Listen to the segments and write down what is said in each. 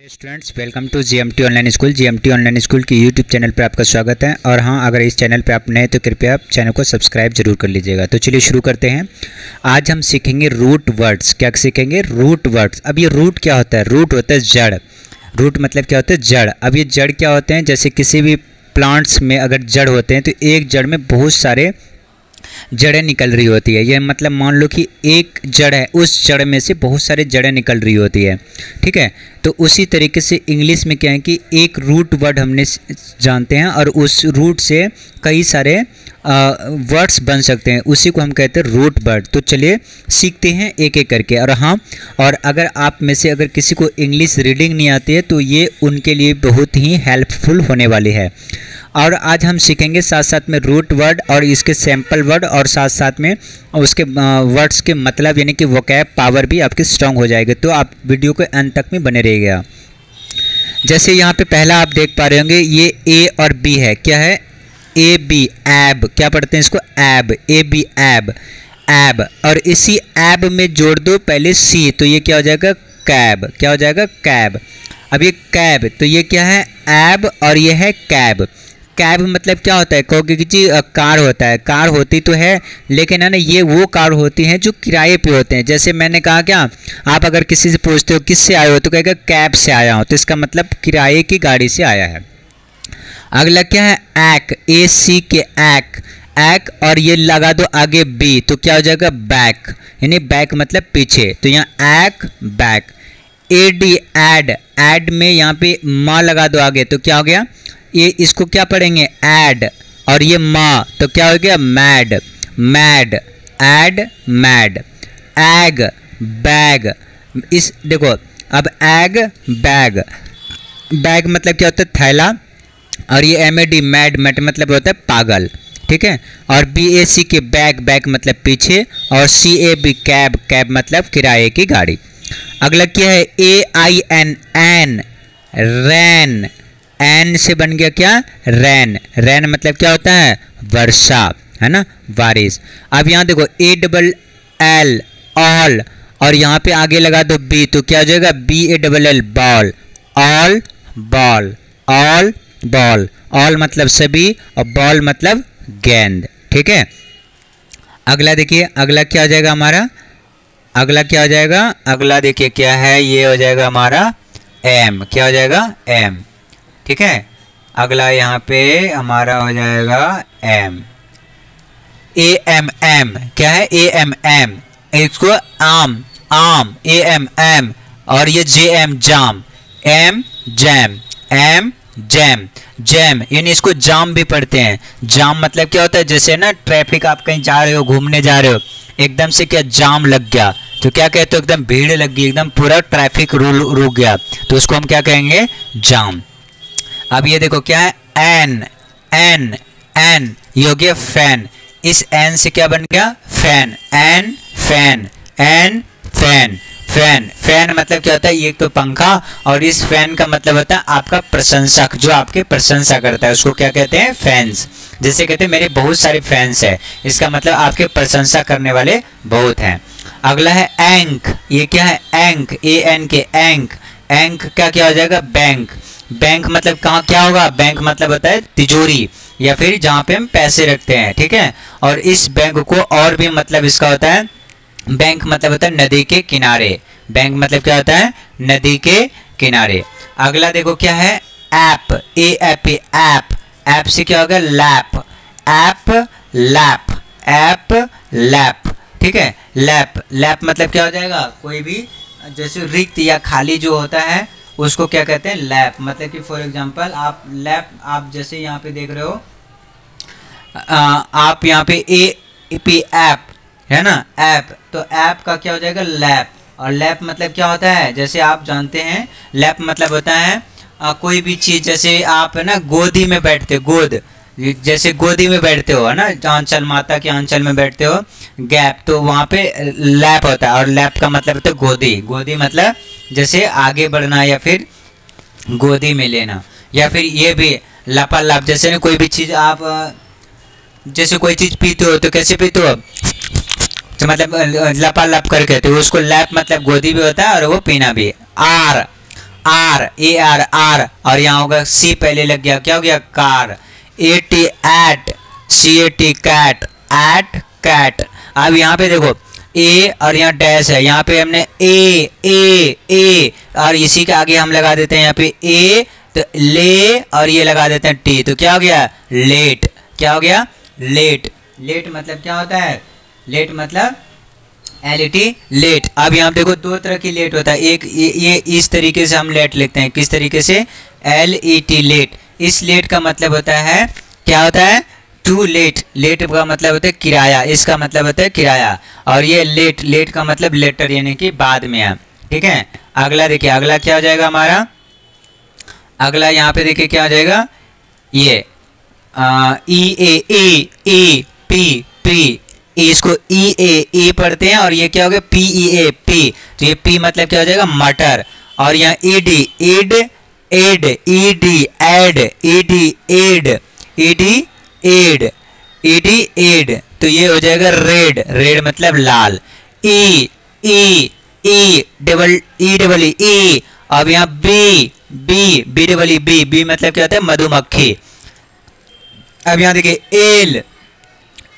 Students, welcome to GMT online school. GMT online school की YouTube channel पर आपका स्वागत है। और हाँ, अगर इस चैनल पर आप नए तो कृपया आप चैनल को सब्सक्राइब जरूर कर लीजिएगा। तो चलिए शुरू करते हैं। आज हम सीखेंगे रूट वर्ड्स। क्या सीखेंगे? Root words. अब ये रूट क्या होता है? रूट होता है जड़। रूट मतलब क्या होता है? जड़। अब ये जड़ क्या होते हैं? जैसे किसी भी प्लांट्स में अगर जड़ होते हैं तो एक जड़ में बहुत सारे जड़ें निकल रही होती है। ये मतलब मान लो कि एक जड़ है, उस जड़ में से बहुत सारे जड़ें निकल रही होती है। ठीक है, तो उसी तरीके से इंग्लिश में क्या है कि एक रूट वर्ड हमने जानते हैं और उस रूट से कई सारे वर्ड्स बन सकते हैं, उसी को हम कहते हैं रूट वर्ड। तो चलिए सीखते हैं एक एक करके। और हाँ, और अगर आप में से अगर किसी को इंग्लिश रीडिंग नहीं आती है तो ये उनके लिए बहुत ही हेल्पफुल होने वाली है। और आज हम सीखेंगे साथ साथ में रूट वर्ड और इसके सैम्पल वर्ड, और साथ साथ में उसके वर्ड्स के मतलब यानी कि वोकैब पावर भी आपकी स्ट्रांग हो जाएगी। तो आप वीडियो के अंत तक में बने रहिएगा। जैसे यहाँ पे पहला आप देख पा रहे होंगे, ये ए और बी है। क्या है? ए बी, एब। क्या पढ़ते हैं इसको? एब। ए बी, एब। एब। और इसी एब में जोड़ दो पहले सी, तो ये क्या हो जाएगा? कैब। क्या हो जाएगा? कैब। अब ये कैब, तो ये क्या है? एब और ये है कैब। कैब मतलब क्या होता है? कहोगे कि जी कार होता है। कार होती तो है, लेकिन है ना, ये वो कार होती हैं जो किराए पे होते हैं। जैसे मैंने कहा, क्या आप अगर किसी से पूछते हो किससे आए हो तो कहेगा कैब से आया हूँ, तो इसका मतलब किराए की गाड़ी से आया है। अगला क्या है? ऐक। ए सी के ऐक। ऐक और ये लगा दो आगे बी, तो क्या हो जाएगा? बैक। यानी बैक मतलब पीछे, तो यहाँ ack, back. A D, ad. Ad में यहाँ पे माँ लगा दो आगे, तो क्या हो गया? ये इसको क्या पढ़ेंगे? ऐड। और ये माँ, तो क्या हो गया? Mad. Mad, add, mad. Egg, bag. इस देखो, अब एग, बैग। बैग मतलब क्या होता है? थैला। और ये M A D, mad, mat मतलब होता है पागल। ठीक है। और बी ए सी के बैग, बैग मतलब पीछे। और C A B, cab. Cab मतलब किराए की गाड़ी। अगला क्या है? A I N, N. Rain. N से बन गया क्या? रैन। रैन मतलब क्या होता है? वर्षा, है ना, बारिश। अब यहाँ देखो, ए डबल एल, ऑल। और यहाँ पे आगे लगा दो बी, तो क्या हो जाएगा? B A double L, ball. All, ball. All, ball. All मतलब सभी और बॉल मतलब गेंद। ठीक है। अगला देखिए, अगला क्या हो जाएगा हमारा? अगला क्या हो जाएगा? अगला देखिए क्या है? ये हो जाएगा हमारा एम। क्या हो जाएगा? एम। ठीक है। अगला यहाँ पे हमारा हो जाएगा एम। ए एम, एम। क्या है? A M, M. इसको am, am. A M, M. और ये J M, jam. M, jam. M, jam. Jam यानी इसको जाम भी पढ़ते हैं। जाम मतलब क्या होता है? जैसे ना ट्रैफिक, आप कहीं जा रहे हो, घूमने जा रहे हो, एकदम से क्या जाम लग गया, तो क्या कहते हो? एकदम भीड़ लग गई, एकदम पूरा ट्रैफिक रुक गया, तो उसको हम क्या कहेंगे? जाम। अब ये देखो क्या है? एन। An, an. ये हो गया फैन। इस एन से क्या बन गया? Fan. An, fan. An, fan. Fan. Fan मतलब क्या होता है? ये तो पंखा, और इस फैन का मतलब होता है आपका प्रशंसक, जो आपके प्रशंसा करता है, उसको क्या कहते हैं? फैंस। जैसे कहते हैं मेरे बहुत सारे फैंस हैं, इसका मतलब आपके प्रशंसा करने वाले बहुत हैं। अगला है एंक। ये क्या है? एंक। ए एन के, एंक। एंक का क्या हो जाएगा? बैंक। बैंक मतलब कहाँ क्या होगा? बैंक मतलब होता है तिजोरी, या फिर जहाँ पे हम पैसे रखते हैं। ठीक है। और इस बैंक को और भी मतलब इसका होता है, बैंक मतलब होता है नदी के किनारे। बैंक मतलब क्या होता है? नदी के किनारे। अगला देखो क्या है? ऐप। ए एप, ऐप। ऐप से क्या होगा? Lap. App, lap. App, lap. ठीक है। लैप। लैप मतलब क्या हो जाएगा? कोई भी जैसे रिक्त या खाली जो होता है उसको क्या कहते हैं? लैप। मतलब कि फॉर एग्जांपल आप लैप, आप जैसे यहाँ पे देख रहे हो, आप यहाँ पे ए पी, ऐप है ना, ऐप, तो ऐप का क्या हो जाएगा? लैप। और लैप मतलब क्या होता है? जैसे आप जानते हैं, लैप मतलब होता है कोई भी चीज़, जैसे आप है ना गोदी में बैठते हो, गोद, जैसे गोदी में बैठते हो, है ना, आंचल, माता के आंचल में बैठते हो, गैप, तो वहाँ पे लैप होता है। और लैप का मतलब होता है गोदी। गोदी मतलब जैसे आगे बढ़ना या फिर गोदी में लेना, या फिर ये भी लापालाप, जैसे ना कोई भी चीज़ आप जैसे कोई चीज़ पीते हो तो कैसे पीते हो? तो मतलब लापालाप करके, तो उसको लैप मतलब गोदी भी होता है और वो पीना भी। Ar. Ar, A R ar, और यहाँ होगा सी पहले लग गया, क्या हो गया car. A T at, C A T cat, at cat. अब यहाँ पे देखो ए और यहाँ डैश है, यहाँ पे हमने ए ए ए और इसी के आगे हम लगा देते हैं यहाँ पे ए, तो ले और ये लगा देते हैं टी, तो क्या हो गया लेट। क्या हो गया लेट। लेट मतलब क्या होता है, लेट मतलब LET लेट। अब यहाँ देखो दो तरह की लेट होता है, एक ये इस तरीके से हम लेट लिखते हैं, किस तरीके से LET लेट। इस लेट का मतलब होता है क्या होता है टू लेट, लेट का मतलब होता है किराया, इसका मतलब होता है किराया, और ये लेट, लेट का मतलब लेटर यानी कि बाद में है। ठीक है, अगला देखिए, अगला क्या हो जाएगा हमारा, अगला यहाँ पे देखिए क्या हो जाएगा, ये ई ए ए पी पी, इसको ई ए पढ़ते हैं और ये क्या हो गया पी ई ए पी, तो ये पी मतलब क्या हो जाएगा मटर, और यहाँ E D ed ed, E D ed, E D ed, E D ed, E D ed, तो ये हो जाएगा रेड, रेड मतलब लाल। ई ई ई डबल ई, अब यहाँ B B B double E B, B मतलब क्या होता है मधुमक्खी। अब यहाँ देखिए L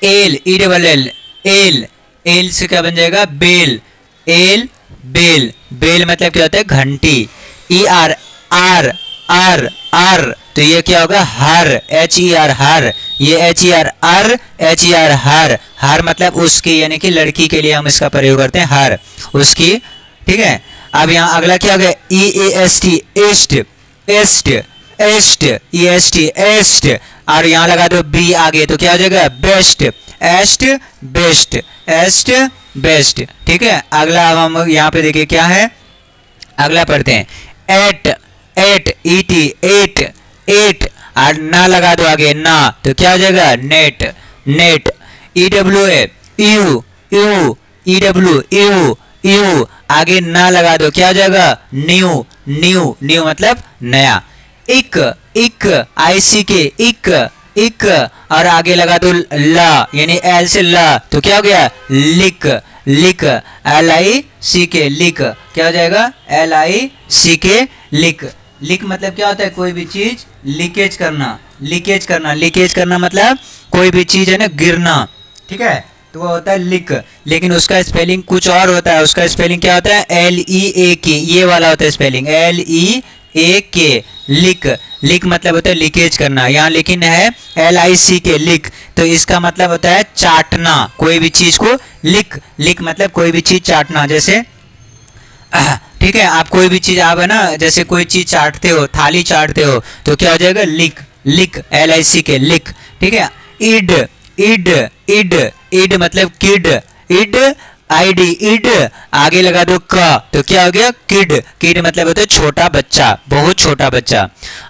L E double L, L, L से क्या बन जाएगा बेल, एल बेल, बेल मतलब क्या होता है घंटी। E R R R R, तो ये क्या होगा हर, HER हर, ये HER हर, HER हर, हर मतलब उसकी यानी कि लड़की के लिए हम इसका प्रयोग करते हैं हर, उसकी। ठीक है, अब यहाँ अगला क्या हो गया EAST एस्ट, एस्ट एस्ट, EST एस्ट, और यहाँ लगा दो बी आगे, तो क्या हो जाएगा बेस्ट, एस्ट बेस्ट, एस्ट बेस्ट। ठीक है, अगला अब हम यहाँ पे देखिए क्या है, अगला पढ़ते हैं et et, ET et, et, और ना लगा दो आगे ना, तो क्या हो जाएगा net, net. EWA you you, EW you you, आगे ना लगा दो क्या हो जाएगा न्यू, न्यू, न्यू मतलब नया। इक इक, ICK इक इक, और आगे लगा दो ला यानी एल से ला, तो क्या हो गया लिक, लिक, LICK लिक, क्या हो जाएगा LICK लिक। लिक मतलब क्या होता है कोई भी चीज लीकेज करना, लीकेज करना, लीकेज करना मतलब कोई भी चीज है ना गिरना। ठीक है, तो वो होता है लिक, लेकिन उसका स्पेलिंग कुछ और होता है, उसका स्पेलिंग क्या होता है LEAK, ये वाला होता है स्पेलिंग LEAK लिक। लिक मतलब होता है लीकेज करना, यहाँ लेकिन है LICK लिक, तो इसका मतलब होता है चाटना, कोई भी चीज को लिक, लिक मतलब कोई भी चीज चाटना, जैसे ठीक है, आप कोई भी चीज आप है ना जैसे कोई चीज चाटते हो, थाली चाटते हो, तो क्या हो जाएगा लिक, लिक LICK लिक। ठीक है, इड इड इड, इड मतलब किड, इड ID इड, आगे लगा दो क, तो क्या हो गया किड, किड मतलब होता है छोटा बच्चा, बहुत छोटा बच्चा।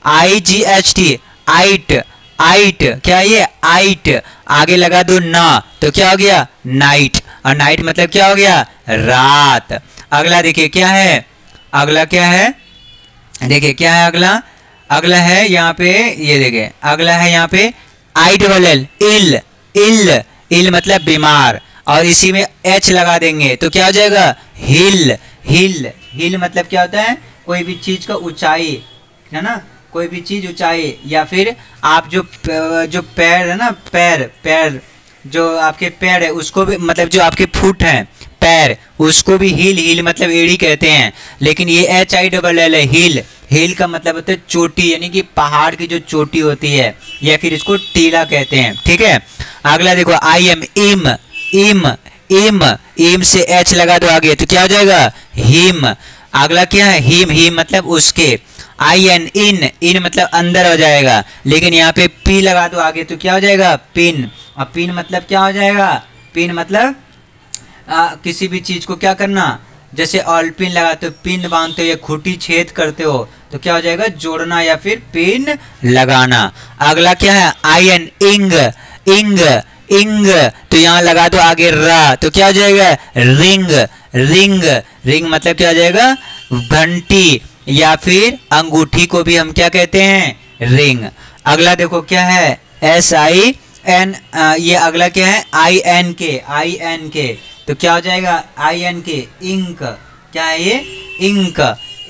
IGHT आइट, आइट क्या ये आइट, आगे लगा दो ना, तो क्या हो गया नाइट, और नाइट मतलब क्या हो गया रात। अगला देखिए क्या है, अगला क्या है, देखिए क्या है अगला, अगला है यहाँ पे, ये देखिए अगला है यहाँ पे ILL इल, इल, इल मतलब बीमार, और इसी में H लगा देंगे तो क्या हो जाएगा हिल, हिल, हिल मतलब क्या होता है कोई भी चीज का ऊंचाई, है ना, कोई भी चीज ऊंचाई, या फिर आप जो पैर है ना, पैर, पैर जो आपके पैर है उसको भी मतलब जो आपके फुट हैं पैर, उसको भी हिल, हिल मतलब एड़ी कहते हैं, लेकिन ये HILL है हिल, हिल का मतलब होता है चोटी, यानी कि पहाड़ की जो चोटी होती है, या फिर इसको टीला कहते हैं। ठीक है, अगला देखो IM इम, इम इम, इम से H लगा दो आगे, तो क्या हो जाएगा हिम। अगला क्या है हिम, हिम मतलब उसके। IN इन, इन मतलब अंदर हो जाएगा, लेकिन यहाँ पे P लगा दो आगे, तो क्या हो जाएगा पिन, और पिन मतलब क्या हो जाएगा, पिन मतलब किसी भी चीज को क्या करना, जैसे ऑल पिन लगा तो पिन बांधते हो या खूंटी छेद करते हो, तो क्या हो जाएगा जोड़ना या फिर पिन लगाना। अगला क्या है IN इंग, इंग इंग, तो यहाँ लगा दो आगे रा, तो क्या हो जाएगा रिंग, रिंग, रिंग मतलब क्या हो जाएगा घंटी, या फिर अंगूठी को भी हम क्या कहते हैं रिंग। अगला देखो क्या है SIN, ये अगला क्या है INK, INK, तो क्या हो जाएगा INK इंक, क्या है ये इंक,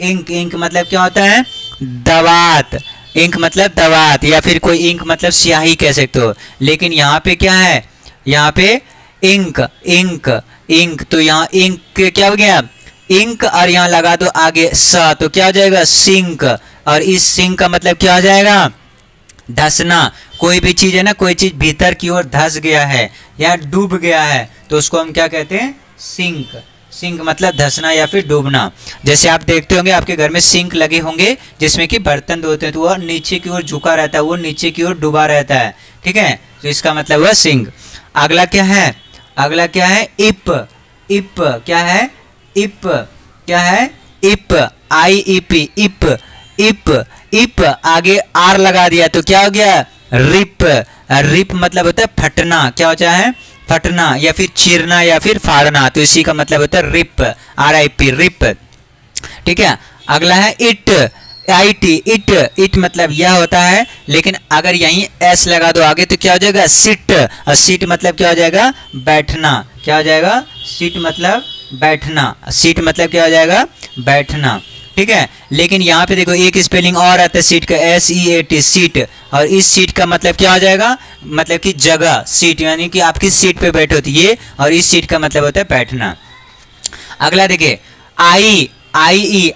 इंक, इंक मतलब क्या होता है? दवात। इंक मतलब दवात, या फिर कोई इंक मतलब स्याही कह सकते हो। लेकिन यहाँ पे क्या है? यहाँ पे इंक, इंक, इंक। तो यहाँ इंक क्या हो गया? इंक, और यहाँ लगा दो आगे स, तो क्या हो जाएगा? सिंक। और इस सिंक का मतलब क्या हो जाएगा? धंसना। कोई भी चीज है ना, कोई चीज भीतर की ओर धंस गया है या डूब गया है, तो उसको हम क्या कहते हैं? सिंक। सिंक मतलब धंसना या फिर डूबना। जैसे आप देखते होंगे आपके घर में सिंक लगे होंगे जिसमें कि बर्तन धोते हैं, तो वह नीचे की ओर झुका रहता है, वो नीचे की ओर डूबा रहता है, ठीक है? तो इसका मतलब हुआ सिंक। अगला क्या है? अगला क्या है? इप। इप क्या है? इप क्या है? इप, IEP, इप, इप, इप। आगे आर लगा दिया तो क्या हो गया? रिप। रिप मतलब होता है फटना। क्या होता है? फटना या फिर चीरना या फिर फाड़ना, तो इसी का मतलब होता है रिप, RIP, रिप, ठीक है? अगला है इट, IT, इट। इट मतलब यह होता है, लेकिन अगर यहीं S लगा दो आगे तो क्या हो जाएगा? सिट। और सीट मतलब क्या हो जाएगा? बैठना। क्या हो जाएगा? सीट मतलब बैठना। सीट मतलब क्या हो जाएगा? बैठना, ठीक है? लेकिन यहाँ पे देखो एक स्पेलिंग और आता है सीट का, SEAT, सीट। और इस सीट का मतलब क्या हो जाएगा? मतलब कि जगह, सीट, यानी कि आपकी सीट पे बैठे होती है, और इस सीट का मतलब होता है बैठना। अगला देखिए आई, IE,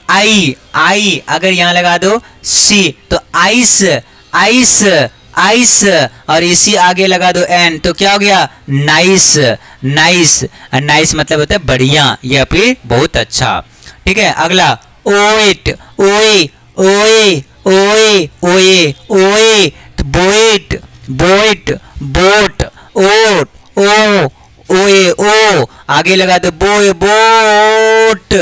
आई, अगर यहाँ लगा दो C तो आइस, आइस, आइस। और इसी आगे लगा दो N तो क्या हो गया? Nice, nice. नाइस मतलब होता है बढ़िया या फिर बहुत अच्छा, ठीक है? अगला ओएट, ओए, ओए, ओए, ओए, ओए, बोएट, बोएट, बोट, ओट, ओ, ओए, ओ। आगे लगा दो बोए, बोट,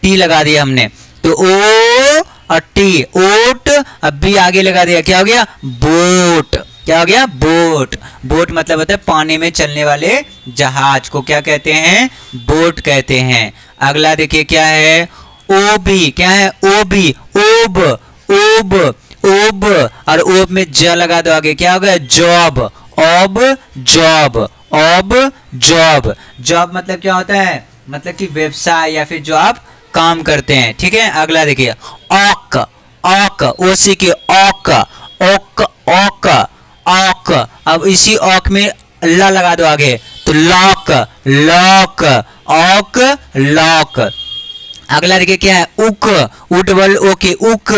टी लगा दिया हमने, तो ओ और टी, ओट। अब भी आगे लगा दिया, क्या हो गया? बोट। क्या हो गया? बोट। बोट मतलब होता है पानी में चलने वाले जहाज को क्या कहते हैं? बोट कहते हैं। अगला देखिए क्या है? ओबी। क्या है? ओबी, ओब, ओब, ओब। और ओब में ज लगा दो आगे, क्या हो गया? Job, ob, job, ob, job. Job मतलब क्या होता है? मतलब कि व्यवसाय या फिर जो आप काम करते हैं, ठीक है? अगला देखिए ऑक, ऑक, ओसी के ऑक, ऑक, ऑक, ऑक। अब इसी ऑक में ला लगा दो आगे, तो लॉक, लॉक, ऑक, लॉक। अगला देखिए क्या है? उक, उट बल ओके, उक,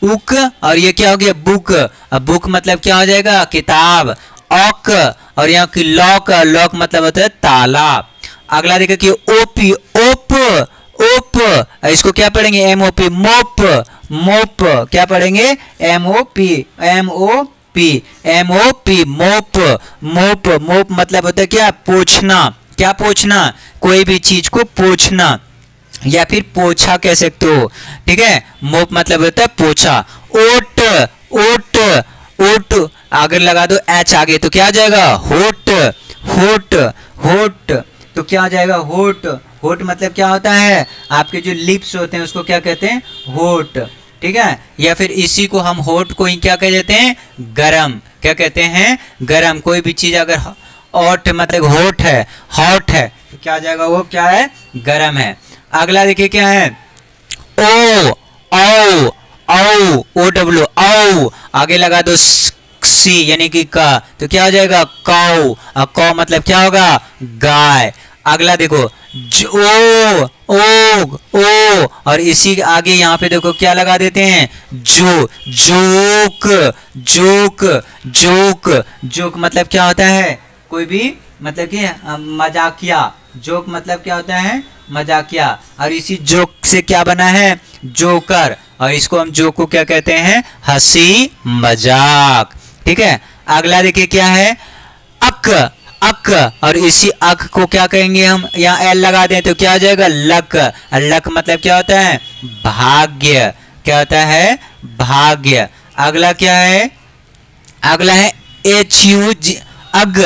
उक। और ये क्या हो गया? बुक। अब बुक मतलब क्या हो जाएगा? किताब। ऑक, और यहाँ की लॉक, लॉक मतलब होता है ताला। अगला देखिए कि ओपी, ओप, ओप। इसको क्या पढ़ेंगे? MOP, मोप, मोप। क्या पढ़ेंगे? MOP, MOP, MOP, मोप, मोप। मोप मतलब होता है क्या? पोंछना। क्या पोंछना? कोई भी चीज को पोंछना या फिर पोछा कह सकते हो, ठीक है? मोप मतलब होता है पोछा। ओट, ओट, ओट। आगे लगा दो H आगे तो क्या आ जाएगा? होट, होट, होट। तो क्या आ जाएगा? होट। होट मतलब क्या होता है? आपके जो लिप्स होते हैं उसको क्या कहते हैं? होट, ठीक है? या फिर इसी को हम होट को ही क्या कह देते हैं? गरम। क्या कहते हैं? गरम। कोई भी चीज अगर हॉट मतलब होट है, हॉट है, तो क्या आ जाएगा? वो क्या है? गरम है। अगला देखिए क्या है? ओ, औ, औ, OW, औ। आगे लगा दो सी यानी कि का, तो क्या हो जाएगा? काऊ। कौ मतलब क्या होगा? गाय। अगला देखो जो, ओग, ओ। और इसी के आगे यहाँ पे देखो क्या लगा देते हैं? जो, जोक, जोक, जोक। जोक मतलब क्या होता है? कोई भी मतलब कि मजाकिया। जोक मतलब क्या होता है? मजाकिया। और इसी जोक से क्या बना है? जोकर। और इसको हम जोक को क्या कहते हैं? हंसी मजाक, ठीक है? अगला देखिए क्या है? अक, अक। और इसी अक को क्या कहेंगे हम? यहाँ L लगा दें तो क्या हो जाएगा? लक। लक मतलब क्या होता है? भाग्य। क्या होता है? भाग्य। अगला क्या है? अगला है HUG, अग,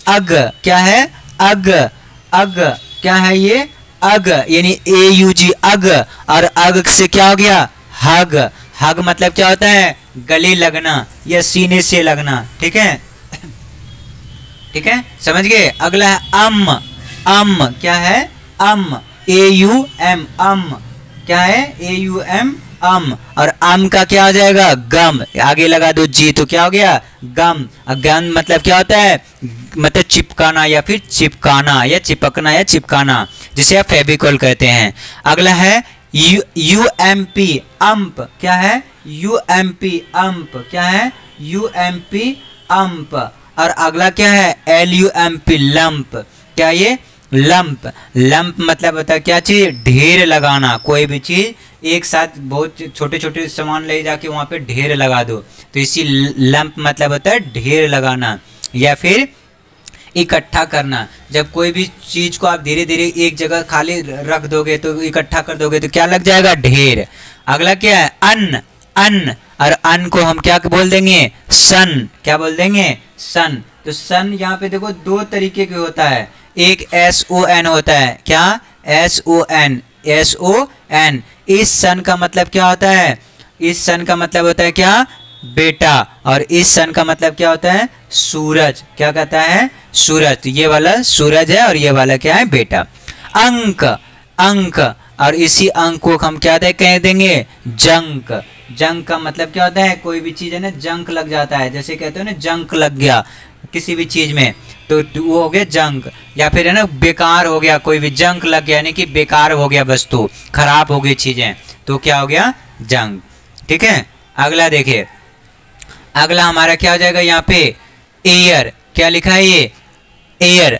अग। क्या है? अग, अग। क्या है ये? अग यानी AUG, अग। और अग से क्या हो गया? हग। हग मतलब क्या होता है? गले लगना या सीने से लगना, ठीक है? ठीक है, समझ गए? अगला है अम, अम। क्या है? अम, AUM, अम। क्या है AUM अम, और अम का क्या हो जाएगा गम, आगे लगा दो जी तो क्या हो गया गम। गम मतलब क्या होता है, मतलब चिपकाना या फिर चिपकाना या चिपकना या चिपकाना, जिसे आप फेविकॉल कहते हैं। अगला है UMP अम्प, क्या है UMP अम्प, क्या है UMP अम्प। और अगला क्या है LUMP लंप, क्या ये लंप। लंप मतलब होता है क्या चीज, ढेर लगाना, कोई भी चीज एक साथ बहुत छोटे छोटे सामान ले जाके वहां पे ढेर लगा दो, तो इसी लंप मतलब होता है ढेर लगाना या फिर इकट्ठा करना। जब कोई भी चीज को आप धीरे धीरे एक जगह खाली रख दोगे तो इकट्ठा कर दोगे तो क्या लग जाएगा ढेर। अगला क्या है अन्न, अन्न, और अन्न को हम क्या बोल देंगे सन, क्या बोल देंगे सन। तो सन यहाँ पे देखो दो तरीके के होता है, एक SON होता है, क्या SON, SON। इस सन का मतलब क्या होता है, इस सन का मतलब होता है क्या बेटा, और इस सन का मतलब क्या होता है सूरज, क्या कहता है सूरज। तो ये वाला सूरज है और ये वाला क्या है बेटा। अंक, अंक, और इसी अंक को हम क्या कह देंगे जंक। जंक का मतलब क्या होता है, कोई भी चीज है ना जंक लग जाता है, जैसे कहते हो ना जंक लग गया किसी भी चीज में तो वो हो गया जंक, या फिर है ना बेकार हो गया, कोई भी जंक लग गया यानी कि बेकार हो गया वस्तु, खराब हो गई चीजें, तो क्या हो गया जंक। ठीक है, अगला देखिए, अगला हमारा क्या हो जाएगा यहाँ पे एयर, क्या लिखा है ये एयर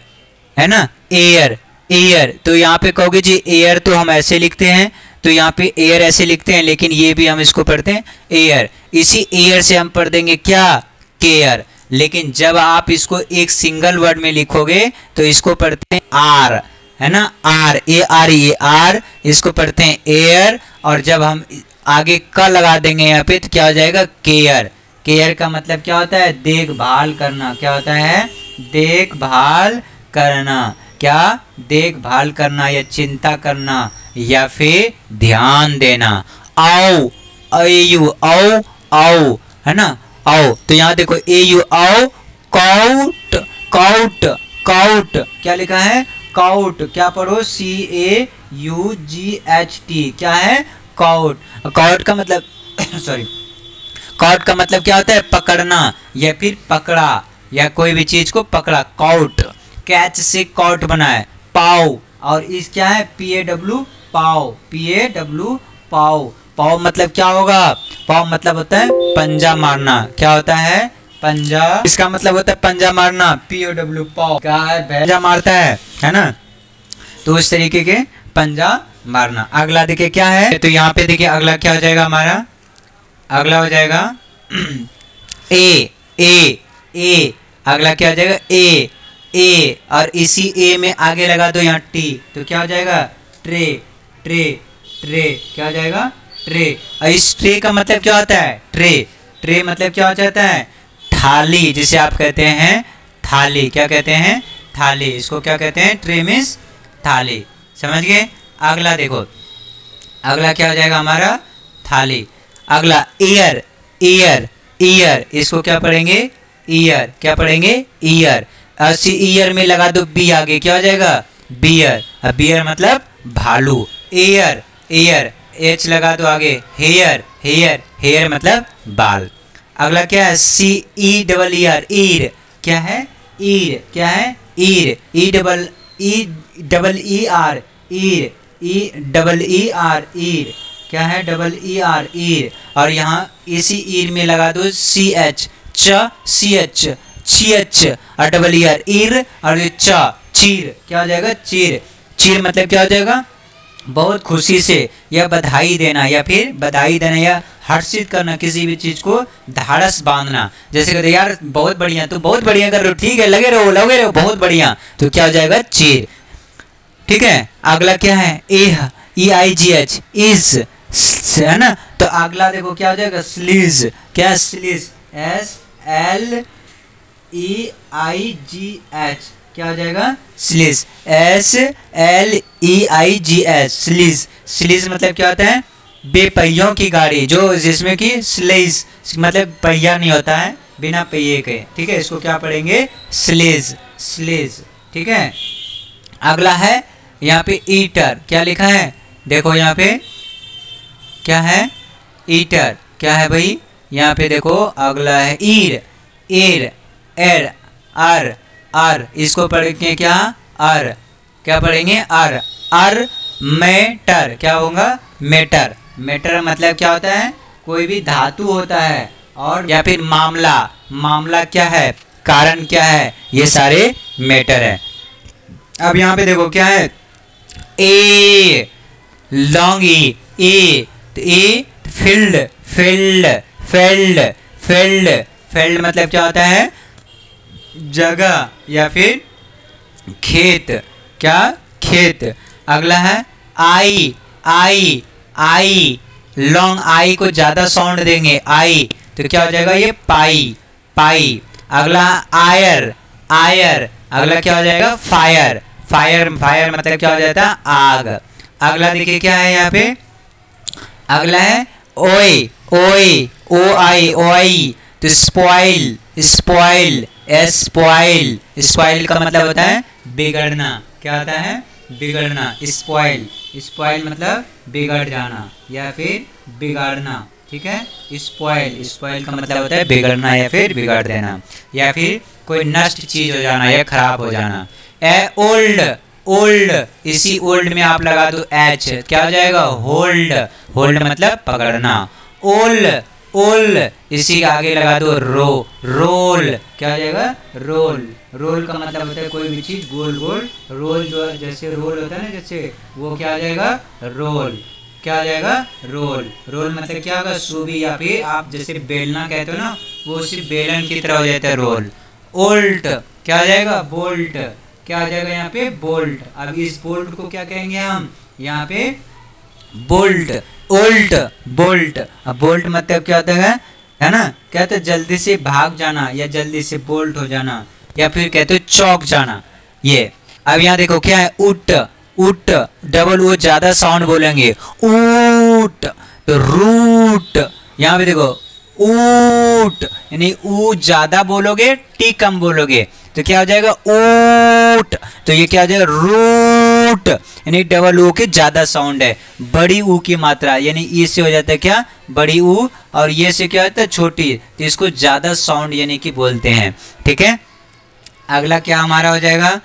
है ना, एयर, एयर। तो यहाँ पे कहोगे जी एयर तो हम ऐसे लिखते हैं, तो यहाँ पे एयर ऐसे लिखते हैं, लेकिन ये भी हम इसको पढ़ते हैं एयर। इसी एयर से हम पढ़ देंगे क्या केयर, लेकिन जब आप इसको एक सिंगल वर्ड में लिखोगे तो इसको पढ़ते हैं आर, है ना आर, ARE, इसको पढ़ते हैं एयर। और जब हम आगे क लगा देंगे यहाँ पे तो क्या हो जाएगा केयर। केयर का मतलब क्या होता है देखभाल करना, क्या होता है देखभाल करना, क्या देखभाल करना या चिंता करना या फिर ध्यान देना। आओ, AU आओ, आओ, है ना आओ। तो यहाँ देखो AU आओ, काउट, काउट, काउट, क्या लिखा है काउट, क्या पढ़ो CAUGHT, क्या है काउट। काउट का मतलब सॉरी, काउट का मतलब क्या होता है पकड़ना या फिर पकड़ा, या कोई भी चीज को पकड़ा, काउट। कैच से काउट बना है। पाओ, और इस क्या है PAW पाओ, PAW पाओ। पाओ मतलब क्या होगा, पाओ मतलब होता है पंजा मारना, क्या होता है पंजा, इसका मतलब होता है पंजा मारना, POW पाओ, क्या है पंजा मारता है ना, तो इस तरीके के पंजा मारना। अगला देखिए क्या है, तो यहाँ पे देखिए अगला क्या हो जाएगा हमारा, अगला हो जाएगा ए, अगला क्या हो जाएगा ए, और इसी ए में आगे लगा दो यहाँ T, तो क्या हो जाएगा ट्रे, ट्रे, ट्रे, क्या हो जाएगा ट्रे। और इस ट्रे का मतलब क्या होता है ट्रे, ट्रे मतलब क्या हो जाता है थाली, जिसे आप कहते हैं थाली, क्या कहते हैं थाली, इसको क्या कहते हैं ट्रे मीन्स थाली, समझ गए। अगला देखो, अगला क्या हो जाएगा हमारा थाली। अगला ईयर, ईयर, ईयर, इसको क्या पढ़ेंगे ईयर, क्या पढ़ेंगे ईयर। और ईयर में लगा दो बी आगे, क्या हो जाएगा बियर, बियर मतलब भालू। एयर, एयर, H लगा दो आगे, हेयर, हेयर, हेयर मतलब बाल। अगला क्या है CER, ईर, क्या है ईर, क्या है ईर, EER, ईर, EER, ईर, क्या है EER, ईर। और यहाँ इसी ईर में लगा दो CH, CH, CH, और ER, ईर, और चीर, क्या हो जाएगा चीर। चीर मतलब क्या हो जाएगा बहुत खुशी से या बधाई देना, या फिर बधाई देना या हर्षित करना, किसी भी चीज को धाड़स बांधना। जैसे कहते यार बहुत बढ़िया, तो बहुत बढ़िया कर रहे हो, ठीक है लगे रहो बहुत बढ़िया, तो क्या हो जाएगा चीर। ठीक है, अगला क्या है EIGH, इज, है ना। तो अगला देखो क्या हो जाएगा स्लीज, क्या स्लीज, SLEIGH, क्या हो जाएगा स्लीज, SLEIGH, स्लीज। स्लीज मतलब क्या होता है बेपहियों की गाड़ी, जो जिसमें कि स्लीज मतलब पहिया नहीं होता है, बिना पहिए के, ठीक है, इसको क्या पढ़ेंगे स्लीज, स्लीज। ठीक है, अगला है यहाँ पे ईटर, क्या लिखा है देखो यहाँ पे क्या है? ईटर। क्या है भाई? यहाँ पे देखो अगला है ईर, एर, एर, अर, अर, इसको पढ़ेंगे क्या? अर। क्या पढ़ेंगे? अर। अर मेटर, क्या होगा? मेटर। मेटर मतलब क्या होता है? कोई भी धातु होता है, और या फिर मामला, मामला क्या है? कारण क्या है? ये सारे मेटर है। अब यहाँ पे देखो क्या है? ए, लॉन्ग ए, तो a field, field, field, field, field मतलब क्या होता है? जगह या फिर खेत। क्या? खेत। अगला है आई, आई, आई, लॉन्ग आई को ज्यादा साउंड देंगे, आई, तो क्या हो जाएगा? ये पाई, पाई। अगला आयर, आयर, अगला क्या हो जाएगा? फायर, फायर, फायर मतलब क्या हो जाता है? आग। अगला देखिए क्या है यहाँ पे? अगला है ओए, ओए, ओ आई, ओ आई, तो स्पॉइल, स्पॉइल, स्पॉइल, स्पॉइल का मतलब होता है बिगड़ना। क्या होता है? बिगड़ना। स्पॉइल, स्पॉइल मतलब बिगड़ जाना या फिर बिगाड़ना। ठीक है? स्पॉइल, स्पॉइल का मतलब होता है बिगड़ना या फिर बिगाड़ देना, या फिर कोई नष्ट चीज हो जाना या खराब हो जाना। ए ओल्ड, ओल्ड, इसी ओल्ड में आप लगा दो एच, क्या हो जाएगा? होल्ड, होल्ड मतलब पकड़ना। ओल, ओल, इसी के आगे लगा दो रो, रोल, क्या हो जाएगा? रोल। रोल का मतलब होता है कोई भी चीज गोल गोल रोल, जो जैसे रोल होता है ना, जैसे वो क्या हो जाएगा? रोल। क्या हो जाएगा? रोल। रोल मतलब क्या होगा? सूबी, या फिर आप जैसे बेलना कहते हो ना, वो उसी बेलन की तरह हो जाता है रोल। ओल्ट, क्या हो जाएगा? बोल्ट। क्या आ जाएगा यहाँ पे? बोल्ट। अब इस बोल्ट को क्या कहेंगे हम? यहाँ पे बोल्ट, ओल्ट, बोल्ट। अब बोल्ट मतलब क्या होता है ना? क्या होता है? जल्दी से भाग जाना या जल्दी से बोल्ट हो जाना, या फिर कहते हो चौक जाना। ये अब यहाँ देखो क्या है? उट, उट, डबल ओ ज्यादा साउंड बोलेंगे, ऊट, तो रूट। यहाँ पे देखो ऊट, यानी ऊ ज्यादा बोलोगे, टी कम बोलोगे, तो क्या हो जाएगा? ऊट। तो ये क्या हो जाएगा? रूट, यानी डबल ऊ के ज्यादा साउंड है, बड़ी ऊ की मात्रा, यानी ई से हो जाता है क्या? बड़ी ऊ, और ये से क्या होता है? छोटी, तो इसको ज्यादा साउंड यानी कि बोलते हैं। ठीक है? अगला क्या हमारा हो जाएगा?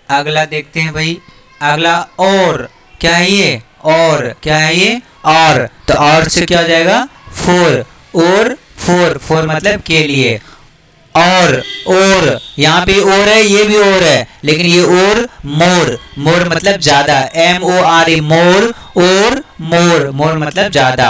अगला देखते हैं भाई। अगला और, क्या है ये? और, क्या है ये? और, तो और से क्या हो जाएगा? फोर, और फोर, फोर मतलब के लिए। और यहाँ पे और है, ये भी और है, लेकिन ये और मोर, मोर मतलब ज्यादा, एम ओ आर ई, मोर, और मोर, मोर मतलब ज्यादा।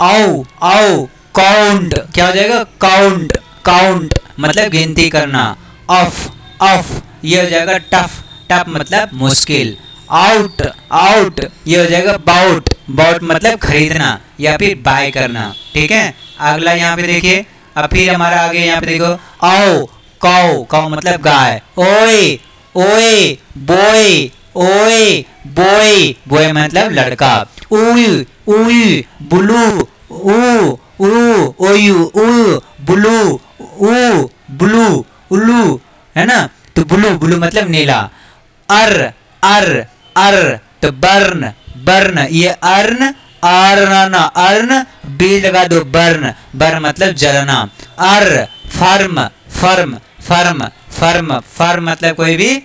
आओ, आओ, काउंट, क्या हो जाएगा? काउंट, काउंट मतलब गिनती करना। ऑफ, ऑफ, ये हो जाएगा टफ, टफ मतलब मुश्किल। आउट, आउट, ये हो जाएगा बाउट, बाउट मतलब खरीदना या फिर बाय करना। ठीक है? अगला यहाँ पे देखिए, अब फिर हमारा आगे यहाँ पे देखो, आओ, काउ, काउ मतलब गाय। ओए, ओए, बोए, ओए, बोए, बोए मतलब लड़का। उई, उई, ब्लू, ऊ, ऊ, ओयू, ऊ, ब्लू, ऊ, ब्लू, उल्लू, है ना? तो ब्लू, ब्लू मतलब नीला। अर, अर, अर, तो बर्न, बर्न, ये अर्न, अर्न, अर्न, बी लगा दो, बर्न, बर्न मतलब जलना। Ur, firm, firm, firm, firm, firm मतलब कोई भी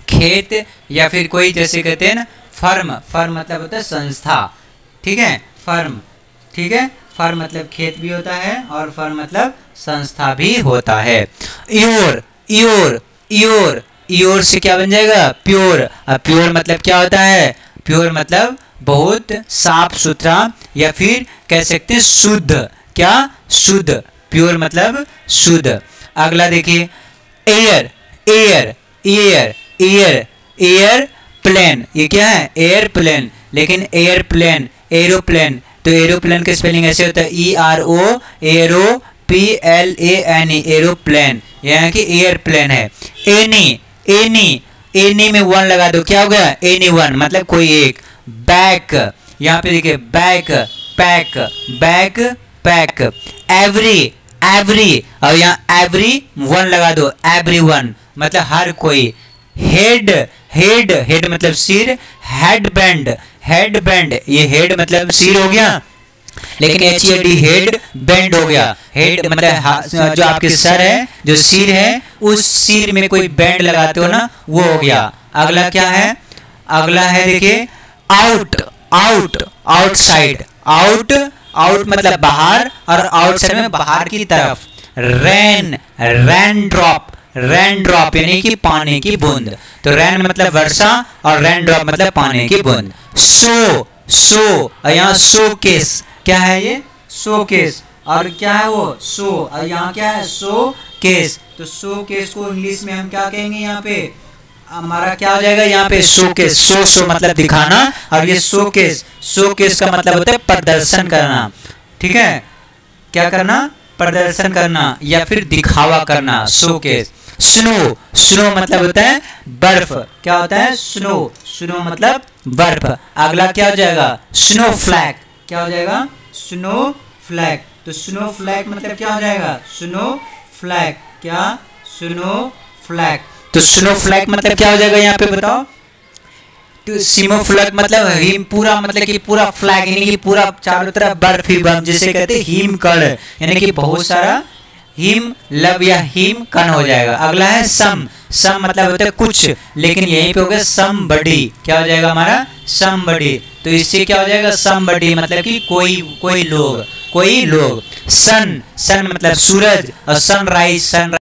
खेत या फिर कोई, जैसे कहते हैं ना फर्म, फर्म मतलब होता है संस्था। ठीक है? फर्म। ठीक है? फर्म मतलब खेत भी होता है, और फर्म मतलब संस्था भी होता है। योर, योर, योर, योर से क्या बन जाएगा? प्योर। अब प्योर मतलब क्या होता है? प्योर मतलब बहुत साफ सुथरा, या फिर कह सकते हैं शुद्ध। क्या? शुद्ध। प्योर मतलब शुद्ध। अगला देखिए, air, air, air, air, air plane, ये क्या है? एयरप्लेन, लेकिन एयरप्लेन, एरोप्लेन, तो एरोप्लेन का स्पेलिंग ऐसे होता है, E R O, aero, P L A N E, aeroplane, यानी कि एयरप्लेन है। एनी, एनी, एनी में वन लगा दो, क्या हो गया? एनी वन मतलब कोई एक। बैक, यहाँ पे देखिए back, pack, back, pack. Every, every, और यहाँ एवरी वन लगा दो, एवरी वन मतलब हर कोई। हेड, हेड, हेड मतलब सिर। हेड बैंड, हेड बेंड, ये हेड मतलब सिर हो गया, लेकिन HEAD हेड बेंड हो गया। हेड मतलब जो आपके सर है, जो सिर है, उस सिर में कोई बेंड लगाते हो ना, वो हो गया। अगला क्या है? अगला है देखिए out, out, outside, out, out मतलब बाहर, और आउटसाइड में बाहर की तरफ। Rain, rain drop, rain drop यानी कि पानी की बूंद। तो रेन मतलब वर्षा और रेन ड्रॉप मतलब पानी की बूंद। सो, सो, यहाँ शो केस, क्या है ये? Show case. और क्या है वो? शो, और यहाँ क्या है? Show case. तो शो केस को इंग्लिश में हम क्या कहेंगे? यहाँ पे हमारा क्या हो जाएगा? यहाँ पे शो केस। शो मतलब दिखाना, और ये शो केस, शो केस का मतलब होता है प्रदर्शन करना। ठीक है, क्या करना? प्रदर्शन करना या फिर दिखावा करना, शो केस। स्नो, स्नो मतलब होता है बर्फ। क्या होता है? स्नो, स्नो मतलब बर्फ। अगला क्या हो जाएगा? Snow flag. क्या हो जाएगा? Snow flag. तो स्नो फ्लैग मतलब क्या हो जाएगा? Snow flag. क्या? Snow flag. तो स्नो फ्लैग मतलब क्या हो जाएगा यहाँ पे बताओ? तो सिमो फ्लैग मतलब हिम, पूरा मतलब कि पूरा फ्लैग यानी कि पूरा चारों तरफ बर्फ ही बर्फ, जिसे कहते हैं हिमकण, यानी कि बहुत सारा हिम लब या हिम कण हो जाएगा। अगला है सम, सम मतलब होता है कुछ, लेकिन यहीं पे हो गया समबडी। क्या हो जाएगा हमारा? समबडी। तो इससे क्या हो जाएगा? समबडी मतलब कि कोई, कोई लोग, कोई लोग। सन, सन मतलब सूरज, और सनराइज, सन